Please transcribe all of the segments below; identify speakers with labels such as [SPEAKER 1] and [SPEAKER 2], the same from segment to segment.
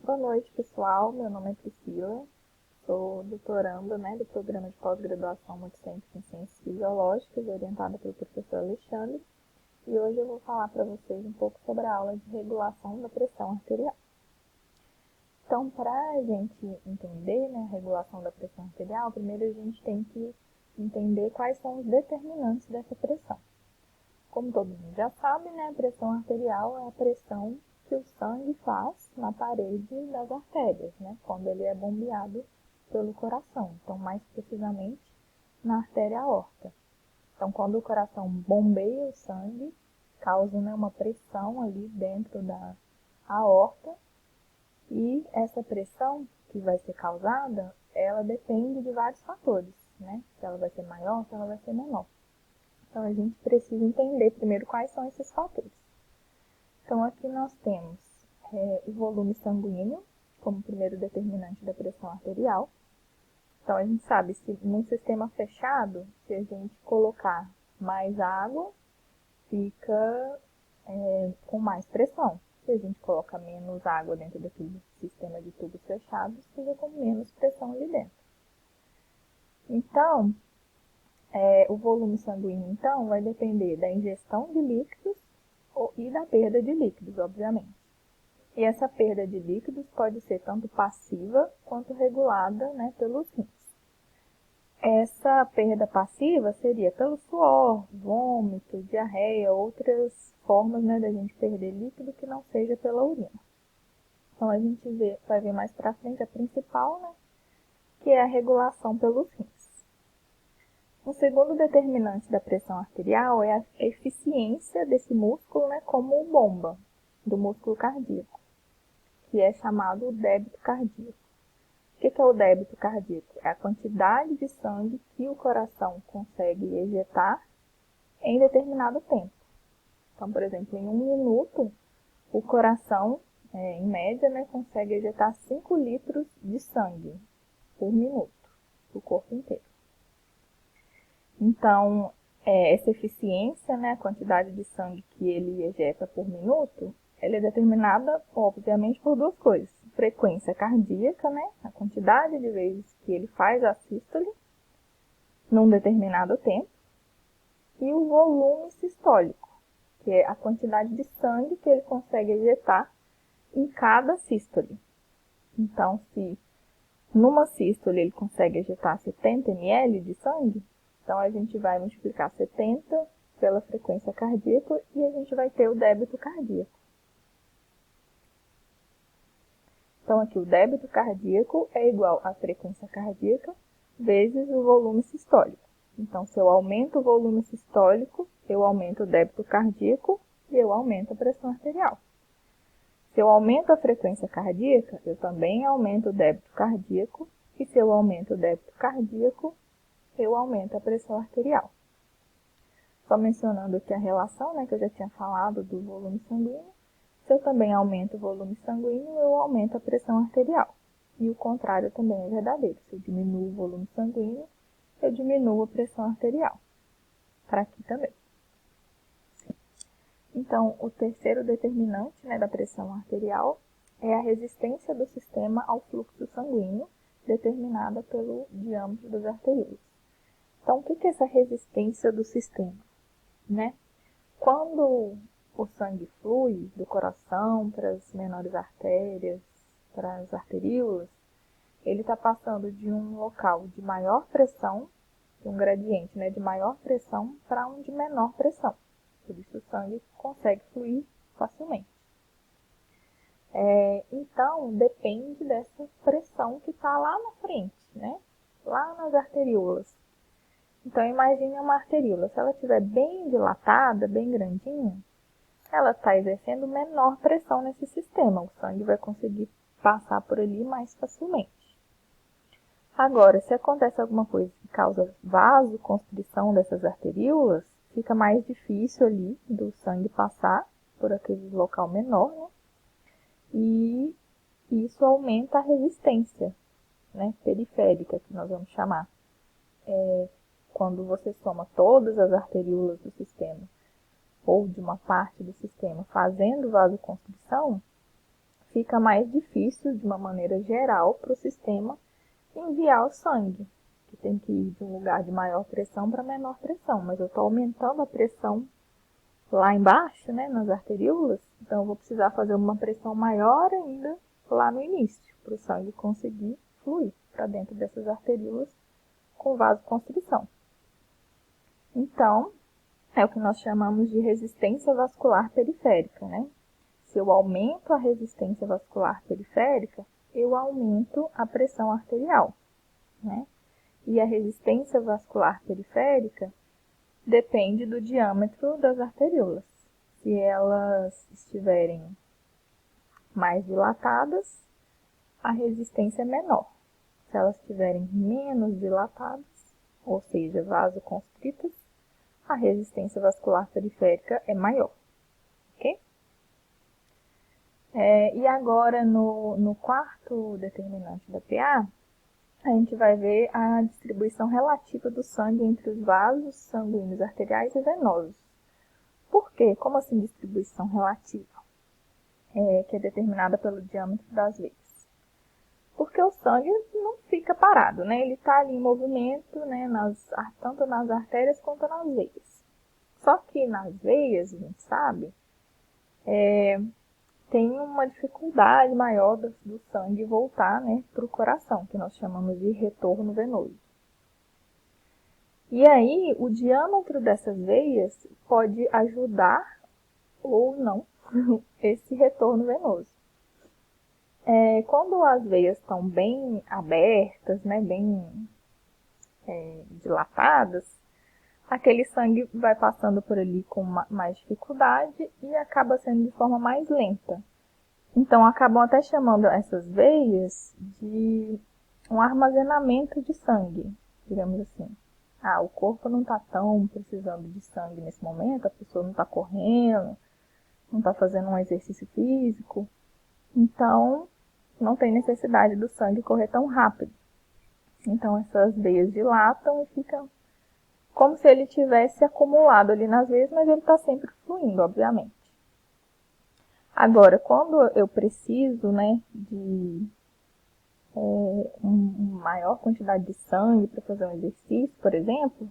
[SPEAKER 1] Boa noite, pessoal. Meu nome é Priscila, sou doutoranda, do programa de pós-graduação Multicêntrica em Ciências Fisiológicas, orientada pelo professor Alexandre, e hoje eu vou falar para vocês um pouco sobre a aula de regulação da pressão arterial. Então, para a gente entender a regulação da pressão arterial, primeiro a gente tem que entender quais são os determinantes dessa pressão. Como todo mundo já sabe, a pressão arterial é a pressão que o sangue faz na parede das artérias, quando ele é bombeado pelo coração. Então, mais precisamente, na artéria aorta. Então, quando o coração bombeia o sangue, causa uma pressão ali dentro da aorta, e essa pressão que vai ser causada, ela depende de vários fatores, Se ela vai ser maior, se ela vai ser menor. Então, a gente precisa entender primeiro quais são esses fatores. Então, aqui nós temos o volume sanguíneo como primeiro determinante da pressão arterial. Então, a gente sabe se num sistema fechado, se a gente colocar mais água, fica com mais pressão. Se a gente coloca menos água dentro daquele sistema de tubos fechados, fica com menos pressão ali dentro. Então, o volume sanguíneo, então, vai depender da ingestão de líquidos e da perda de líquidos, obviamente. E essa perda de líquidos pode ser tanto passiva quanto regulada pelos rins. Essa perda passiva seria pelo suor, vômito, diarreia, outras formas da gente perder líquido que não seja pela urina. Então, a gente vai ver mais para frente a principal, que é a regulação pelos rins. O segundo determinante da pressão arterial é a eficiência desse músculo como bomba do músculo cardíaco, que é chamado débito cardíaco. O que é o débito cardíaco? É a quantidade de sangue que o coração consegue ejetar em determinado tempo. Então, por exemplo, em 1 minuto, o coração, em média, consegue ejetar 5 litros de sangue por minuto, para o corpo inteiro. Então, essa eficiência, a quantidade de sangue que ele ejeta por minuto, ela é determinada, obviamente, por duas coisas. Frequência cardíaca, a quantidade de vezes que ele faz a sístole num determinado tempo, e o volume sistólico, que é a quantidade de sangue que ele consegue ejetar em cada sístole. Então, se numa sístole ele consegue ejetar 70 ml de sangue, então a gente vai multiplicar 70 pela frequência cardíaca e a gente vai ter o débito cardíaco. Então, aqui o débito cardíaco é igual à frequência cardíaca vezes o volume sistólico. Então, se eu aumento o volume sistólico, eu aumento o débito cardíaco e eu aumento a pressão arterial. Se eu aumento a frequência cardíaca, eu também aumento o débito cardíaco. E se eu aumento o débito cardíaco, eu aumento a pressão arterial. Só mencionando aqui a relação, que eu já tinha falado do volume sanguíneo. Se eu também aumento o volume sanguíneo, eu aumento a pressão arterial. E o contrário também é verdadeiro. Se eu diminuo o volume sanguíneo, eu diminuo a pressão arterial. Para aqui também. Então, o terceiro determinante da pressão arterial é a resistência do sistema ao fluxo sanguíneo, determinada pelo diâmetro das arteríolas. Então, o que é essa resistência do sistema? Quando o sangue flui do coração para as menores artérias, para as arteríolas, ele está passando de um local de maior pressão, de um gradiente de maior pressão, para um de menor pressão. Por isso o sangue consegue fluir facilmente. Então, depende dessa pressão que está lá na frente, lá nas arteríolas. Então, imagine uma arteríola. Se ela estiver bem dilatada, bem grandinha, ela está exercendo menor pressão nesse sistema. O sangue vai conseguir passar por ali mais facilmente. Agora, se acontece alguma coisa que causa vasoconstrição dessas arteríolas, fica mais difícil ali do sangue passar por aquele local menor, e isso aumenta a resistência periférica, que nós vamos chamar. Quando você soma todas as arteríolas do sistema, ou de uma parte do sistema, fazendo vasoconstrição, fica mais difícil, de uma maneira geral, para o sistema enviar o sangue, que tem que ir de um lugar de maior pressão para menor pressão, mas eu estou aumentando a pressão lá embaixo, né, nas arteríolas, então eu vou precisar fazer uma pressão maior ainda lá no início, para o sangue conseguir fluir para dentro dessas arteríolas com vasoconstrição. Então, é o que nós chamamos de resistência vascular periférica, né? Se eu aumento a resistência vascular periférica, eu aumento a pressão arterial, né? E a resistência vascular periférica depende do diâmetro das arteríolas. Se elas estiverem mais dilatadas, a resistência é menor. Se elas estiverem menos dilatadas, ou seja, vasoconstritas, a resistência vascular periférica é maior, ok? E agora, no quarto determinante da PA, a gente vai ver a distribuição relativa do sangue entre os vasos sanguíneos arteriais e venosos. Por quê? Como assim distribuição relativa? Que é determinada pelo diâmetro das veias. Porque o sangue não fica parado, né? Ele está ali em movimento, né? Tanto nas artérias quanto nas veias. Só que nas veias, a gente sabe, tem uma dificuldade maior do sangue voltar, né, para o coração, que nós chamamos de retorno venoso. E aí, o diâmetro dessas veias pode ajudar ou não esse retorno venoso. Quando as veias estão bem abertas, né, bem dilatadas, aquele sangue vai passando por ali com mais dificuldade e acaba sendo de forma mais lenta. Então, acabam até chamando essas veias de um armazenamento de sangue, digamos assim. O corpo não está tão precisando de sangue nesse momento, a pessoa não está correndo, não está fazendo um exercício físico, então não tem necessidade do sangue correr tão rápido. Então, essas veias dilatam e ficam como se ele tivesse acumulado ali nas veias, mas ele está sempre fluindo, obviamente. Agora, quando eu preciso, né, de uma maior quantidade de sangue para fazer um exercício, por exemplo,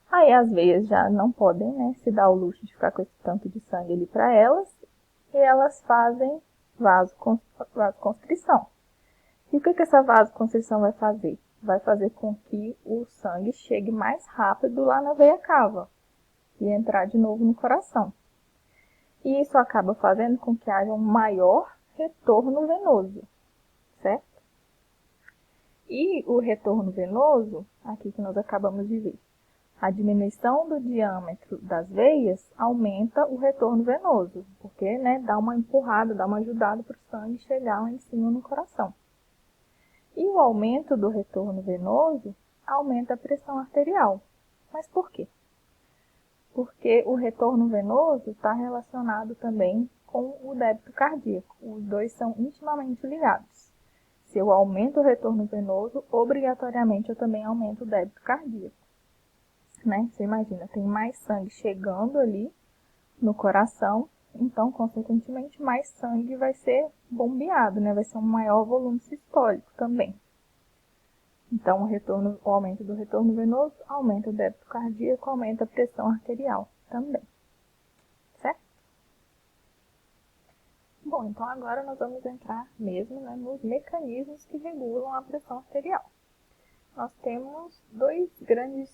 [SPEAKER 1] aí as veias já não podem, né, se dar o luxo de ficar com esse tanto de sangue ali para elas, e elas fazem vasoconstrição. E o que essa vasoconstrição vai fazer? Vai fazer com que o sangue chegue mais rápido lá na veia cava e entrar de novo no coração. E isso acaba fazendo com que haja um maior retorno venoso, certo? E o retorno venoso, aqui que nós acabamos de ver, a diminuição do diâmetro das veias aumenta o retorno venoso, porque, né, dá uma empurrada, dá uma ajudada para o sangue chegar lá em cima no coração. E o aumento do retorno venoso aumenta a pressão arterial. Mas por quê? Porque o retorno venoso está relacionado também com o débito cardíaco. Os dois são intimamente ligados. Se eu aumento o retorno venoso, obrigatoriamente eu também aumento o débito cardíaco. Né? Você imagina, tem mais sangue chegando ali no coração, então, consequentemente, mais sangue vai ser bombeado, né? Vai ser um maior volume sistólico também. Então, o aumento do retorno venoso aumenta o débito cardíaco, aumenta a pressão arterial também. Certo? Bom, então agora nós vamos entrar mesmo, né, nos mecanismos que regulam a pressão arterial. Nós temos duas grandes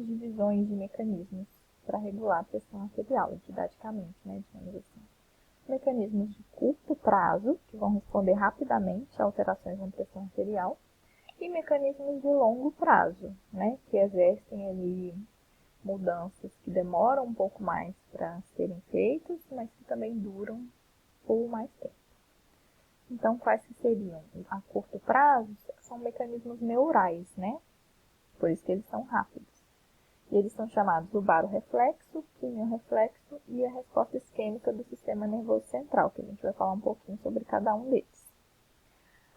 [SPEAKER 1] divisões de mecanismos para regular a pressão arterial, didaticamente, né, digamos assim. Mecanismos de curto prazo, que vão responder rapidamente a alterações na pressão arterial, e mecanismos de longo prazo, né, que exercem ali mudanças que demoram um pouco mais para serem feitas, mas que também duram por mais tempo. Então, quais que seriam? A curto prazo são mecanismos neurais, né? Por isso que eles são rápidos. E eles são chamados o baroreflexo, quimiorreflexo e a resposta isquêmica do sistema nervoso central, que a gente vai falar um pouquinho sobre cada um deles.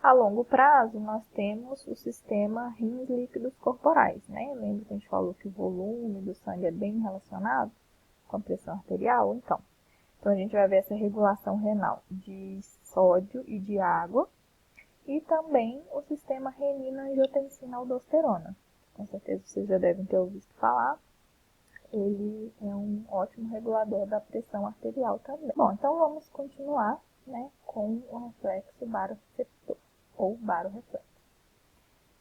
[SPEAKER 1] A longo prazo, nós temos o sistema rins líquidos corporais, né? Lembra que a gente falou que o volume do sangue é bem relacionado com a pressão arterial? Então, Então, a gente vai ver essa regulação renal de sódio e de água. E também o sistema renina-angiotensina-aldosterona. Com certeza vocês já devem ter ouvido falar. Ele é um ótimo regulador da pressão arterial também. Bom, então vamos continuar, né, com o reflexo barorreceptor, ou barorreflexo.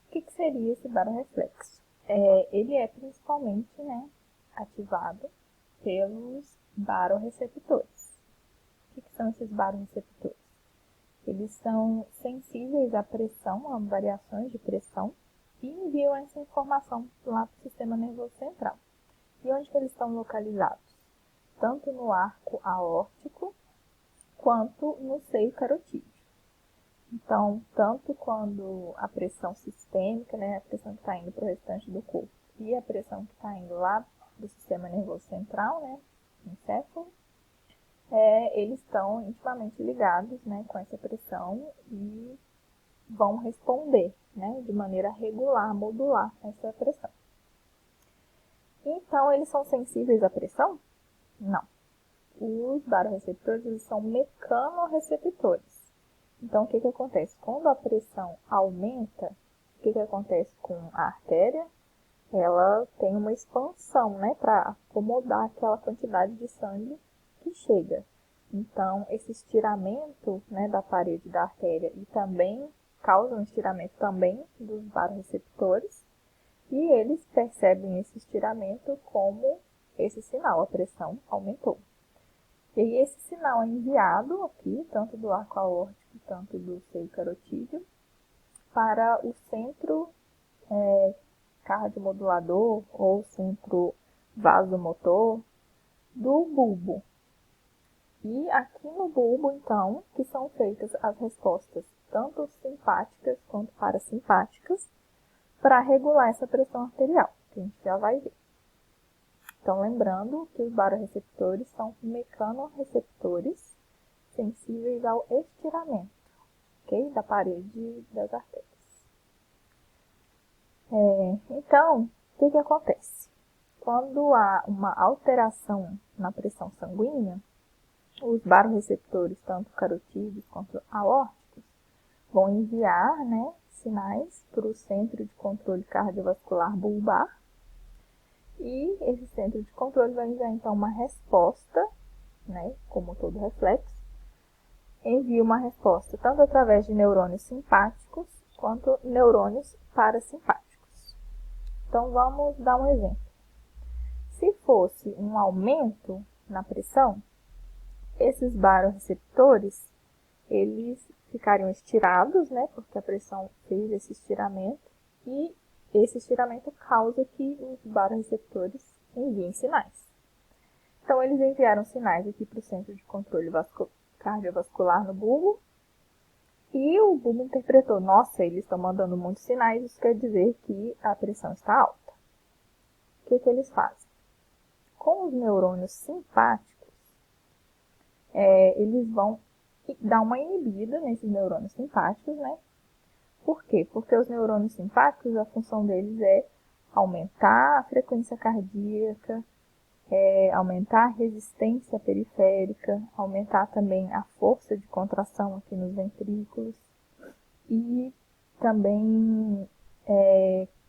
[SPEAKER 1] O que seria esse barorreflexo? Ele é principalmente, né, ativado pelos barorreceptores. O que são esses barorreceptores? Eles são sensíveis à pressão, a variações de pressão, e enviam essa informação lá para o sistema nervoso central. E onde que eles estão localizados? Tanto no arco aórtico, quanto no seio carotídeo. Então, tanto quando a pressão sistêmica, né, a pressão que está indo para o restante do corpo, e a pressão que está indo lá do sistema nervoso central, né, encéfalo, eles estão intimamente ligados, né, com essa pressão e vão responder, né, de maneira regular, modular essa pressão. Então, eles são sensíveis à pressão? Não. Os barorreceptores, eles são mecanorreceptores. Então, o que acontece? Quando a pressão aumenta, o que acontece com a artéria? Ela tem uma expansão, né, para acomodar aquela quantidade de sangue que chega. Então, esse estiramento, né, da parede da artéria e também causa um estiramento também dos barorreceptores, e eles percebem esse estiramento como esse sinal, a pressão aumentou. E aí esse sinal é enviado aqui, tanto do arco aórtico, tanto do seio carotídeo, para o centro cardiomodulador ou centro vasomotor do bulbo. E aqui no bulbo, então, que são feitas as respostas, tanto simpáticas quanto parasimpáticas, para regular essa pressão arterial, que a gente já vai ver. Então, lembrando que os barorreceptores são mecanorreceptores sensíveis ao estiramento, ok? Da parede das artérias. Então, o que acontece? Quando há uma alteração na pressão sanguínea, os barorreceptores, tanto carotídeos quanto aórticos, vão enviar, né, sinais para o centro de controle cardiovascular bulbar. E esse centro de controle vai enviar, então, uma resposta, né, como todo reflexo, envia uma resposta tanto através de neurônios simpáticos quanto neurônios parasimpáticos. Então, vamos dar um exemplo. Se fosse um aumento na pressão, esses barorreceptores, eles ficariam estirados, né, porque a pressão fez esse estiramento, e esse estiramento causa que os barorreceptores enviem sinais. Então, eles enviaram sinais aqui para o centro de controle cardiovascular no bulbo, e o bulbo interpretou, nossa, eles estão mandando muitos sinais, isso quer dizer que a pressão está alta. O que eles fazem? Com os neurônios simpáticos, eles vão dar uma inibida nesses neurônios simpáticos, né? Por quê? Porque os neurônios simpáticos, a função deles é aumentar a frequência cardíaca, aumentar a resistência periférica, aumentar também a força de contração aqui nos ventrículos e também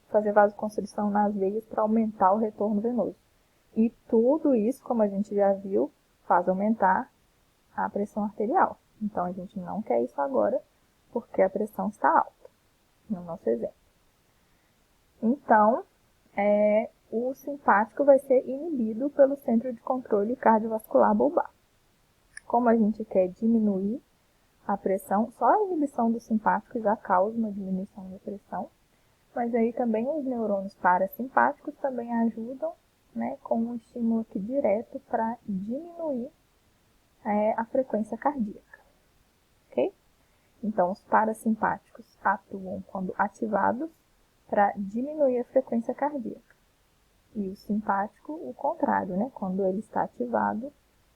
[SPEAKER 1] fazer vasoconstrição nas veias para aumentar o retorno venoso. E tudo isso, como a gente já viu, faz aumentar a pressão arterial. Então, a gente não quer isso agora, porque a pressão está alta, no nosso exemplo. Então, o simpático vai ser inibido pelo centro de controle cardiovascular bulbar. Como a gente quer diminuir a pressão, só a inibição do simpático já causa uma diminuição da pressão, mas aí também os neurônios parasimpáticos também ajudam, né, com um estímulo aqui direto para diminuir a frequência cardíaca, ok? Então, os parasimpáticos atuam quando ativados para diminuir a frequência cardíaca. E o simpático, o contrário, né? Quando ele está ativado,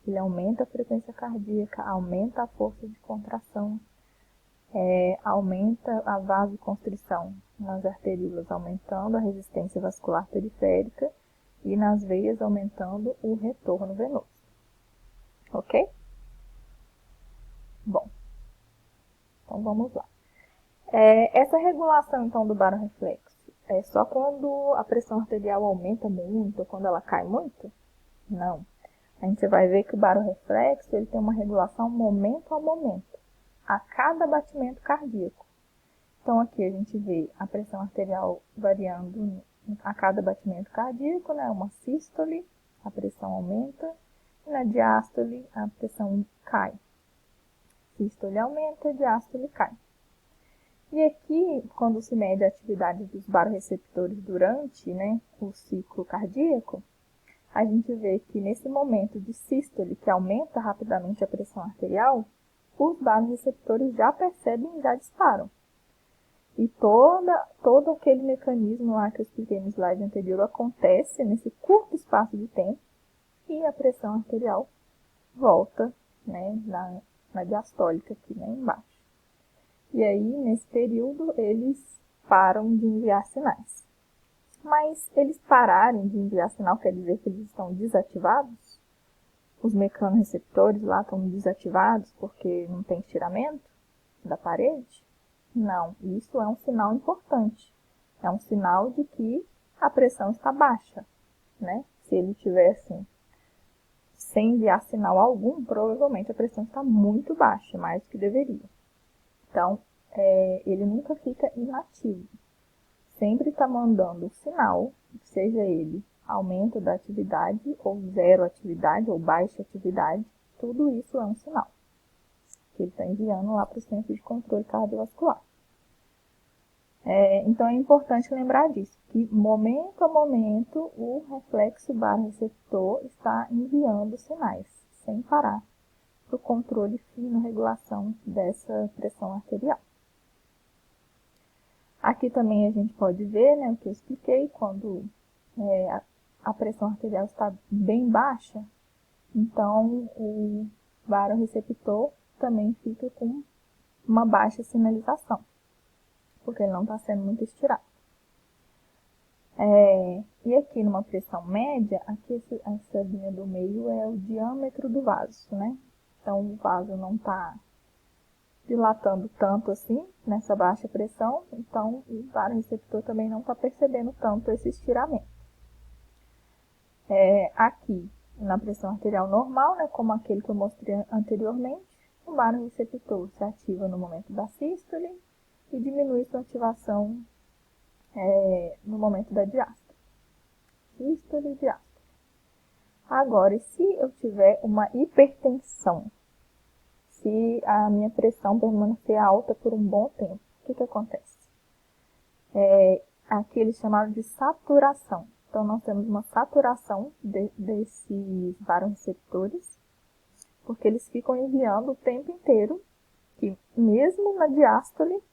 [SPEAKER 1] ele aumenta a frequência cardíaca, aumenta a força de contração, aumenta a vasoconstrição nas arteríolas, aumentando a resistência vascular periférica e nas veias, aumentando o retorno venoso. ok? Bom, então vamos lá. Essa regulação, então, do baroreflexo é só quando a pressão arterial aumenta muito, ou quando ela cai muito? Não. A gente vai ver que o baroreflexo ele tem uma regulação momento a momento, a cada batimento cardíaco. Então, aqui a gente vê a pressão arterial variando a cada batimento cardíaco, né? Uma sístole, a pressão aumenta, e na diástole a pressão cai. Sístole aumenta, diástole cai. E aqui, quando se mede a atividade dos barorreceptores durante, né, o ciclo cardíaco, a gente vê que nesse momento de sístole, que aumenta rapidamente a pressão arterial, os barorreceptores já percebem e já disparam. E todo aquele mecanismo lá que eu expliquei no slide anterior acontece nesse curto espaço de tempo e a pressão arterial volta, né, na diastólica aqui, né, embaixo. E aí, nesse período, eles param de enviar sinais. Mas eles pararem de enviar sinal quer dizer que eles estão desativados? Os mecanorreceptores lá estão desativados porque não tem estiramento da parede? Não, isso é um sinal importante. É um sinal de que a pressão está baixa, né? Se ele estiver assim, sem enviar sinal algum, provavelmente a pressão está muito baixa, mais do que deveria. Então, ele nunca fica inativo. Sempre está mandando um sinal, seja ele aumento da atividade, ou zero atividade, ou baixa atividade, tudo isso é um sinal que ele está enviando lá para o centro de controle cardiovascular. Então, é importante lembrar disso, que momento a momento o reflexo barorreceptor está enviando sinais, sem parar, para o controle fino, regulação dessa pressão arterial. Aqui também a gente pode ver, né, o que eu expliquei, quando a pressão arterial está bem baixa, então o barorreceptor também fica com uma baixa sinalização, porque ele não está sendo muito estirado. E aqui numa pressão média, aqui essa linha do meio é o diâmetro do vaso, né? Então o vaso não está dilatando tanto assim, nessa baixa pressão, então o barorreceptor também não está percebendo tanto esse estiramento. Aqui, na pressão arterial normal, né, como aquele que eu mostrei anteriormente, o barorreceptor se ativa no momento da sístole e diminui sua ativação no momento da diástole. Sístole e diástole. Agora, e se eu tiver uma hipertensão? Se a minha pressão permanecer alta por um bom tempo, o que acontece? Aqui eles chamaram de saturação. Então, nós temos uma saturação desses barorreceptores, porque eles ficam enviando o tempo inteiro que, mesmo na diástole,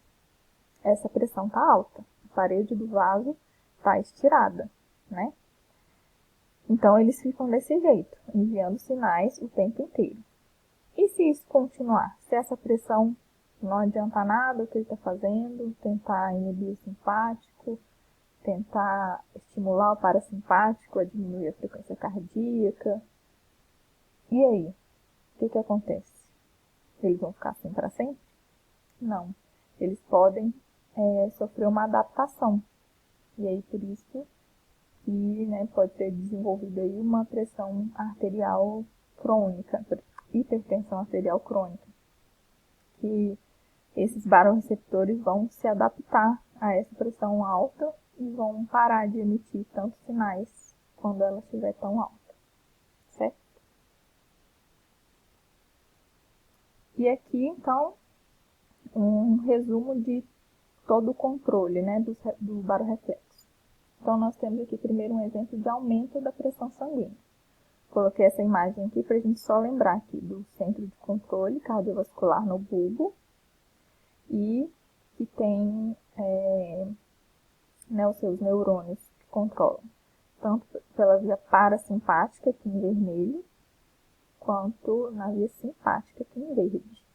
[SPEAKER 1] essa pressão está alta. A parede do vaso está estirada, né? Então, eles ficam desse jeito, enviando sinais o tempo inteiro. E se isso continuar? Se essa pressão não adianta nada o que ele está fazendo, tentar inibir o simpático, tentar estimular o parasimpático a diminuir a frequência cardíaca. E aí? O que acontece? Eles vão ficar assim para sempre? Não. Eles podem sofrer uma adaptação. E aí, por isso que pode ter desenvolvido aí uma pressão arterial crônica, hipertensão arterial crônica, que esses barorreceptores vão se adaptar a essa pressão alta e vão parar de emitir tantos sinais quando ela estiver tão alta, certo? E aqui, então, um resumo de todo o controle, né, do baroreflexo. Então, nós temos aqui primeiro um exemplo de aumento da pressão sanguínea. Coloquei essa imagem aqui para a gente só lembrar aqui do centro de controle cardiovascular no bulbo e que tem os seus neurônios que controlam, tanto pela via parasimpática, aqui em vermelho, quanto na via simpática, aqui em verde.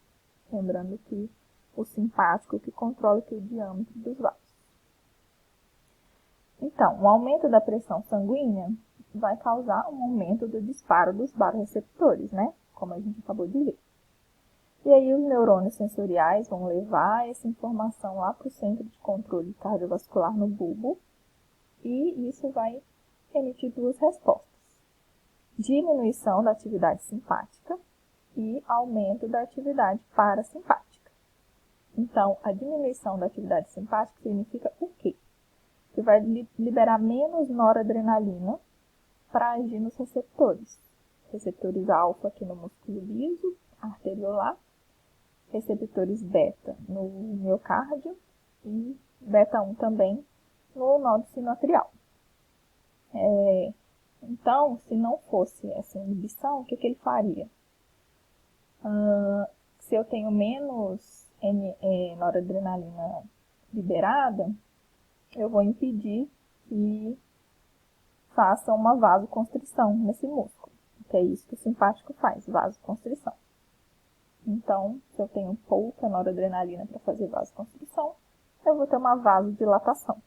[SPEAKER 1] Lembrando que o simpático que controla aqui o diâmetro dos vasos. Então, o aumento da pressão sanguínea vai causar um aumento do disparo dos barorreceptores, né? como a gente acabou de ver. E aí os neurônios sensoriais vão levar essa informação lá para o centro de controle cardiovascular no bulbo, e isso vai emitir duas respostas: diminuição da atividade simpática e aumento da atividade parasimpática. Então, a diminuição da atividade simpática significa o quê? Que vai liberar menos noradrenalina para agir nos receptores. Receptores alfa aqui no músculo liso, arteriolar, receptores beta no miocárdio e beta 1 também no nódo sinoatrial. Então, se não fosse essa inibição, o que ele faria? Se eu tenho menos noradrenalina liberada, eu vou impedir que faça uma vasoconstrição nesse músculo, que é isso que o simpático faz, vasoconstrição. Então, se eu tenho pouca noradrenalina para fazer vasoconstrição, eu vou ter uma vasodilatação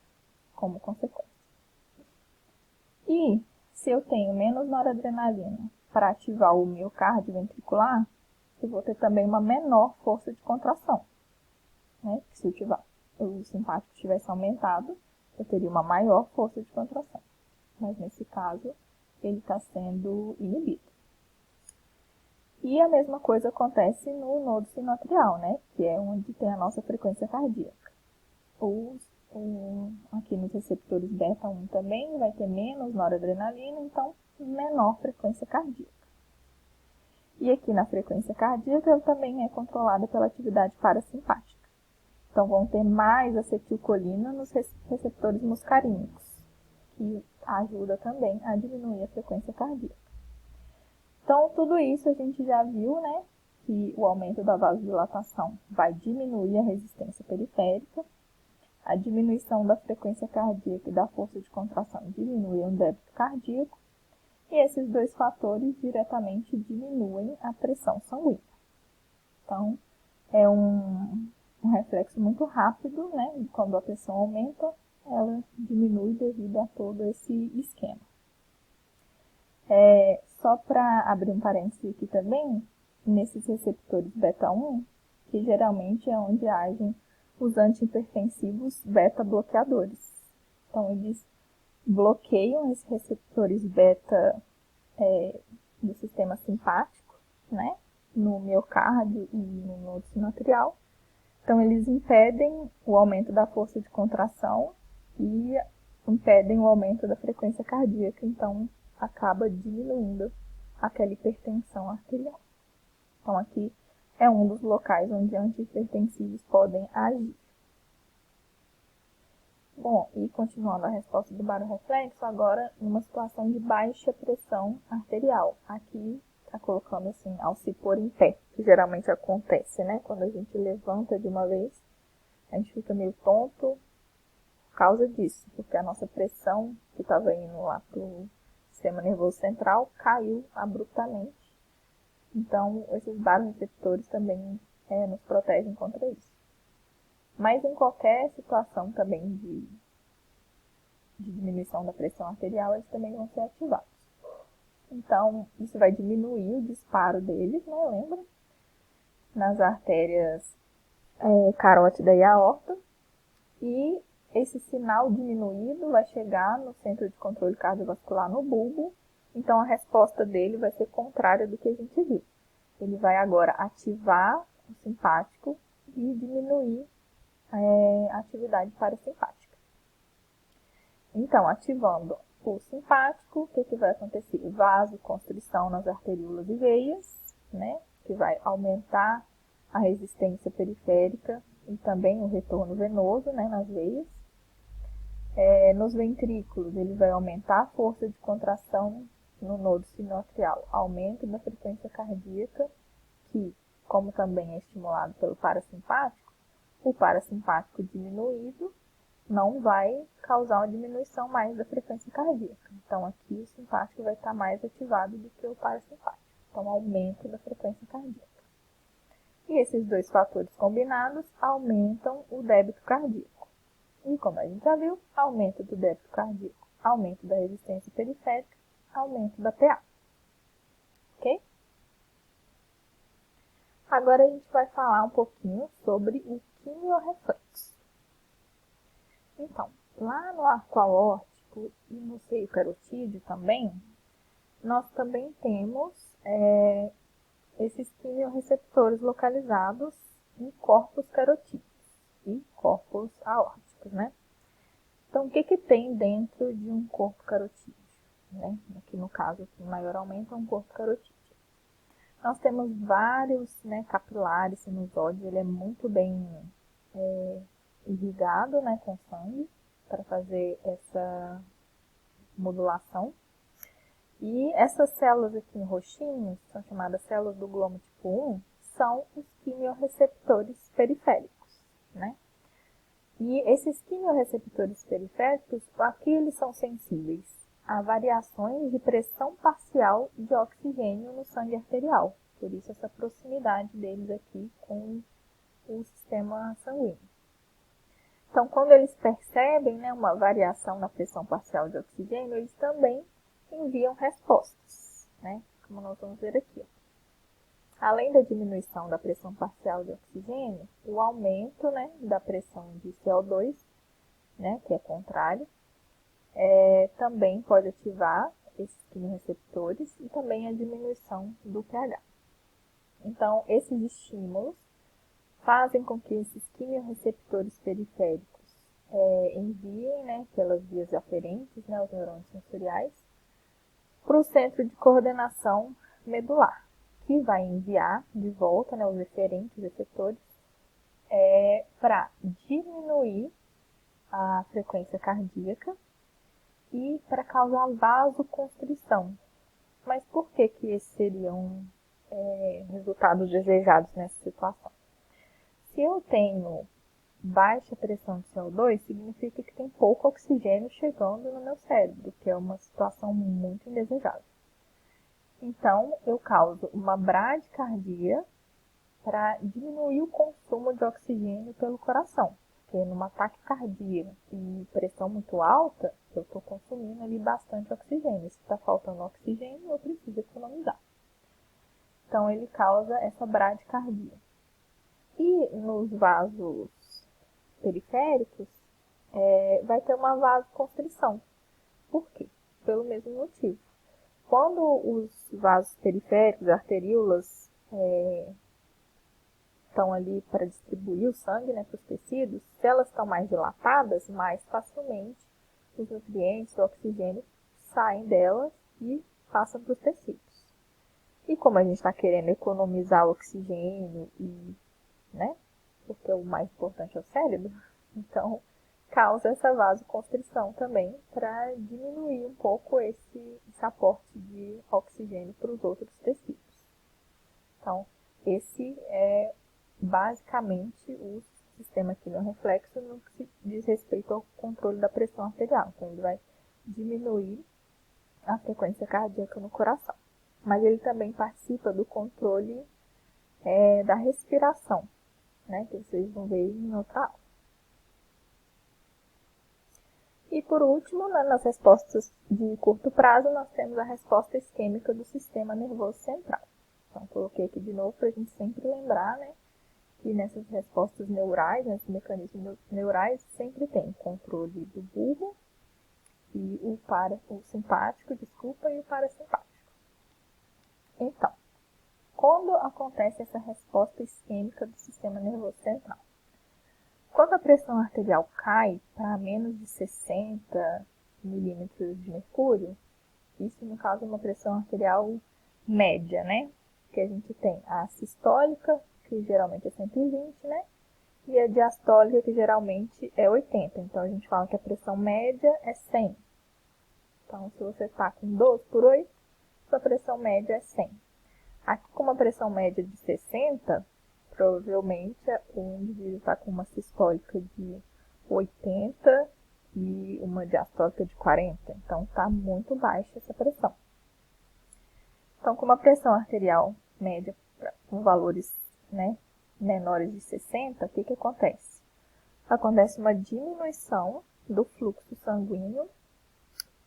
[SPEAKER 1] como consequência. E se eu tenho menos noradrenalina para ativar o miocárdio ventricular, eu vou ter também uma menor força de contração. Né? Se o simpático tivesse aumentado, eu teria uma maior força de contração. Mas nesse caso, ele está sendo inibido. E a mesma coisa acontece no nodo sinoatrial, né? Que é onde tem a nossa frequência cardíaca. Aqui nos receptores beta 1 também vai ter menos noradrenalina, então menor frequência cardíaca. E aqui na frequência cardíaca ela também é controlada pela atividade parasimpática. Então vão ter mais acetilcolina nos receptores muscarínicos, que ajuda também a diminuir a frequência cardíaca. Então, tudo isso a gente já viu, né, que o aumento da vasodilatação vai diminuir a resistência periférica, a diminuição da frequência cardíaca e da força de contração diminui o débito cardíaco, e esses dois fatores diretamente diminuem a pressão sanguínea. Então, é um reflexo muito rápido, né, e quando a pressão aumenta, ela diminui devido a todo esse esquema. Só para abrir um parênteses aqui também, nesses receptores beta 1, que geralmente é onde agem os antihipertensivos beta-bloqueadores. Então, eles bloqueiam esses receptores beta do sistema simpático, né, no miocárdio e no nodo sinoatrial. Então, eles impedem o aumento da força de contração e impedem o aumento da frequência cardíaca. Então, acaba diminuindo aquela hipertensão arterial. Então, aqui é um dos locais onde antihipertensivos podem agir. Bom, e continuando a resposta do baroreflexo, agora numa situação de baixa pressão arterial. Aqui está colocando assim, ao se pôr em pé, que geralmente acontece, né? Quando a gente levanta de uma vez, a gente fica meio tonto por causa disso, porque a nossa pressão que estava indo lá para o sistema nervoso central caiu abruptamente. Então, esses baroreceptores também nos protegem contra isso. Mas em qualquer situação também de diminuição da pressão arterial, eles também vão ser ativados. Então, isso vai diminuir o disparo deles, né? Lembra? Nas artérias carótida e aorta. E esse sinal diminuído vai chegar no centro de controle cardiovascular no bulbo. Então, a resposta dele vai ser contrária do que a gente viu. Ele vai agora ativar o simpático e diminuir a atividade parasimpática. Então, ativando o simpático, o que vai acontecer? Vasoconstrição nas arteríolas e veias, né? Que vai aumentar a resistência periférica e também o retorno venoso, né, nas veias. Nos ventrículos, ele vai aumentar a força de contração no nodo sinoatrial, aumento da frequência cardíaca, que, como também é estimulado pelo parasimpático, o parasimpático diminuído não vai causar uma diminuição mais da frequência cardíaca. Então, aqui o simpático vai estar mais ativado do que o parasimpático. Então, aumento da frequência cardíaca. E esses dois fatores combinados aumentam o débito cardíaco. E, como a gente já viu, aumento do débito cardíaco, aumento da resistência periférica, aumento da PA. Ok? Agora a gente vai falar um pouquinho sobre o quimiorreflexo. Então, lá no arco aórtico e no seio carotídeo também, nós também temos esses quimiorreceptores localizados em corpos carotídeos e corpos aórticos, né? Então, o que tem dentro de um corpo carotídeo? Né? Aqui no caso, o maior aumento é um corpo carotídeo. Nós temos vários capilares, sinusóides, ele é muito bem irrigado com sangue para fazer essa modulação. E essas células aqui em roxinhos, são chamadas células do glomo tipo 1, são os quimiorreceptores periféricos, né? E esses quimiorreceptores periféricos, aqui eles são sensíveis a variações de pressão parcial de oxigênio no sangue arterial. Por isso essa proximidade deles aqui com o sistema sanguíneo. Então, quando eles percebem uma variação na pressão parcial de oxigênio, eles também enviam respostas, como nós vamos ver aqui. Além da diminuição da pressão parcial de oxigênio, o aumento da pressão de CO2, que é contrário, também pode ativar esses quimiorreceptores e também a diminuição do pH. Então, esses estímulos fazem com que esses quimiorreceptores periféricos enviem pelas vias aferentes, os neurônios sensoriais, para o centro de coordenação medular, que vai enviar de volta os referentes receptores para diminuir a frequência cardíaca e para causar vasoconstrição. Mas por que esses seriam resultados desejados nessa situação? Se eu tenho baixa pressão de CO2, significa que tem pouco oxigênio chegando no meu cérebro, que é uma situação muito indesejável. Então, eu causo uma bradicardia para diminuir o consumo de oxigênio pelo coração. Porque numa taquicardia e pressão muito alta, eu estou consumindo ali bastante oxigênio. Se está faltando oxigênio, eu preciso economizar. Então, ele causa essa bradicardia. E nos vasos periféricos, vai ter uma vasoconstrição. Por quê? Pelo mesmo motivo. Quando os vasos periféricos, arteríolas, estão ali para distribuir o sangue para os tecidos, se elas estão mais dilatadas, mais facilmente os nutrientes, o oxigênio, saem delas e passam para os tecidos. E como a gente está querendo economizar o oxigênio porque o mais importante é o cérebro, então causa essa vasoconstrição também para diminuir um pouco esse aporte de oxigênio para os outros tecidos. Então, esse é basicamente o sistema quimiorreflexo no que diz respeito ao controle da pressão arterial. Então, ele vai diminuir a frequência cardíaca no coração. Mas ele também participa do controle da respiração, que vocês vão ver em outra aula. E por último, nas respostas de curto prazo, nós temos a resposta isquêmica do sistema nervoso central. Então, coloquei aqui de novo para a gente sempre lembrar, que nessas respostas neurais, nesses mecanismos neurais, sempre tem o controle do bulbo e o simpático, e o parasimpático. Então, quando acontece essa resposta isquêmica do sistema nervoso central? Quando a pressão arterial cai para menos de 60 milímetros de mercúrio, isso no caso é uma pressão arterial média, Que a gente tem a sistólica, que geralmente é 120, e a diastólica, que geralmente é 80. Então, a gente fala que a pressão média é 100. Então, se você está com 12 por 8, sua pressão média é 100. Aqui, com uma pressão média de 60, provavelmente o indivíduo está com uma sistólica de 80 e uma diastólica de 40. Então, está muito baixa essa pressão. Então, com uma pressão arterial média com valores menores de 60, o que acontece? Acontece uma diminuição do fluxo sanguíneo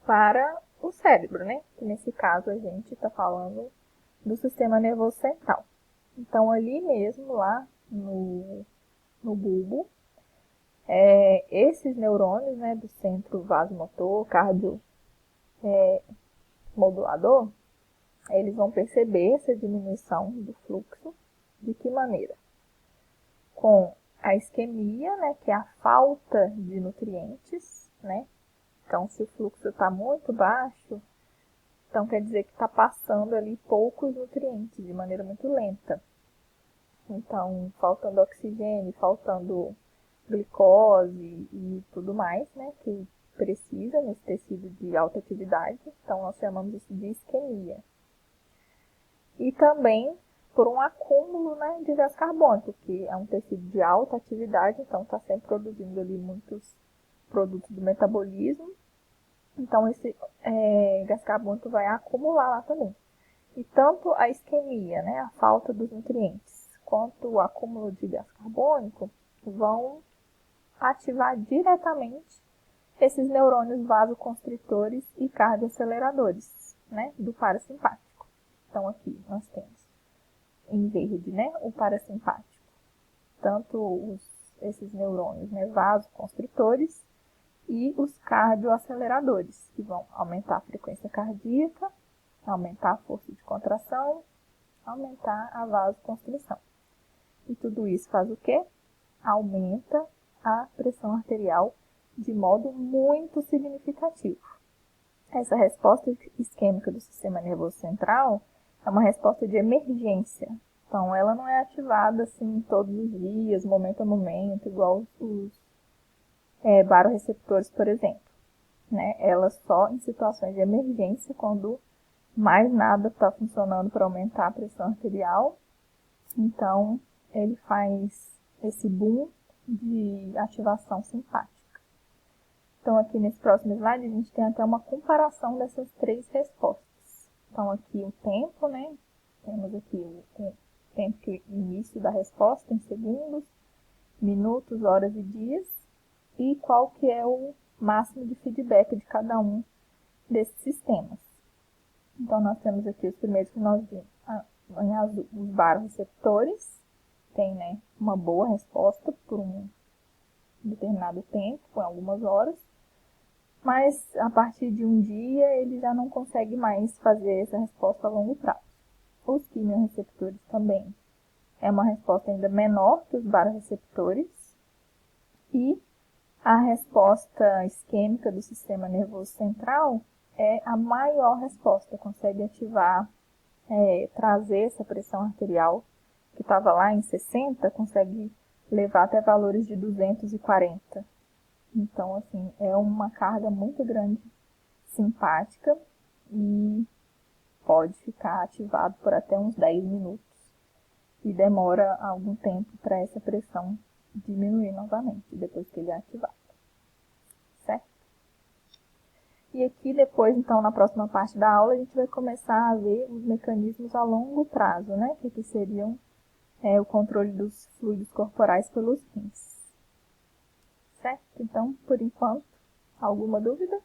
[SPEAKER 1] para o cérebro, Que nesse caso a gente está falando do sistema nervoso central. Então, ali mesmo, lá no bulbo, esses neurônios, né, do centro vasomotor, cardiomodulador, eles vão perceber essa diminuição do fluxo. De que maneira? Com a isquemia, né, que é a falta de nutrientes, né? Então, se o fluxo está muito baixo, então quer dizer que está passando ali poucos nutrientes de maneira muito lenta. Então, faltando oxigênio, faltando glicose e tudo mais, né, que precisa nesse tecido de alta atividade. Então, nós chamamos isso de isquemia. E também por um acúmulo, né, de gás carbônico, que é um tecido de alta atividade, então está sempre produzindo ali muitos produtos do metabolismo. Então, esse gás carbônico vai acumular lá também. E tanto a isquemia, né, a falta dos nutrientes, quanto o acúmulo de gás carbônico vão ativar diretamente esses neurônios vasoconstritores e cardioaceleradores, né, do parasimpático. Então, aqui nós temos em verde, né, o parasimpático, tanto esses neurônios, né, vasoconstritores e os cardioaceleradores, que vão aumentar a frequência cardíaca, aumentar a força de contração, aumentar a vasoconstrição. E tudo isso faz o quê? Aumenta a pressão arterial de modo muito significativo. Essa resposta isquêmica do sistema nervoso central é uma resposta de emergência. Então, ela não é ativada assim todos os dias, momento a momento, igual os baroreceptores, por exemplo. Né? Ela só em situações de emergência, quando mais nada está funcionando para aumentar a pressão arterial. Então, ele faz esse boom de ativação simpática. Então, aqui nesse próximo slide, a gente tem até uma comparação dessas três respostas. Então, aqui o tempo, né? Temos aqui o tempo que início da resposta em segundos, minutos, horas e dias. E qual que é o máximo de feedback de cada um desses sistemas. Então, nós temos aqui os primeiros que nós vimos. Em azul, os baroreceptores têm, né, uma boa resposta por um determinado tempo, por algumas horas, mas a partir de um dia ele já não consegue mais fazer essa resposta a longo prazo. Os quimiorreceptores também é uma resposta ainda menor que os baroreceptores, e a resposta isquêmica do sistema nervoso central é a maior resposta, consegue ativar, trazer essa pressão arterial que estava lá em 60, consegue levar até valores de 240. Então, assim, é uma carga muito grande simpática e pode ficar ativado por até uns 10 minutos. E demora algum tempo para essa pressão diminuir novamente, depois que ele é ativado. Certo? E aqui depois, então, na próxima parte da aula, a gente vai começar a ver os mecanismos a longo prazo, né? Que aqui seriam o controle dos fluidos corporais pelos rins. Certo? Então, por enquanto, alguma dúvida?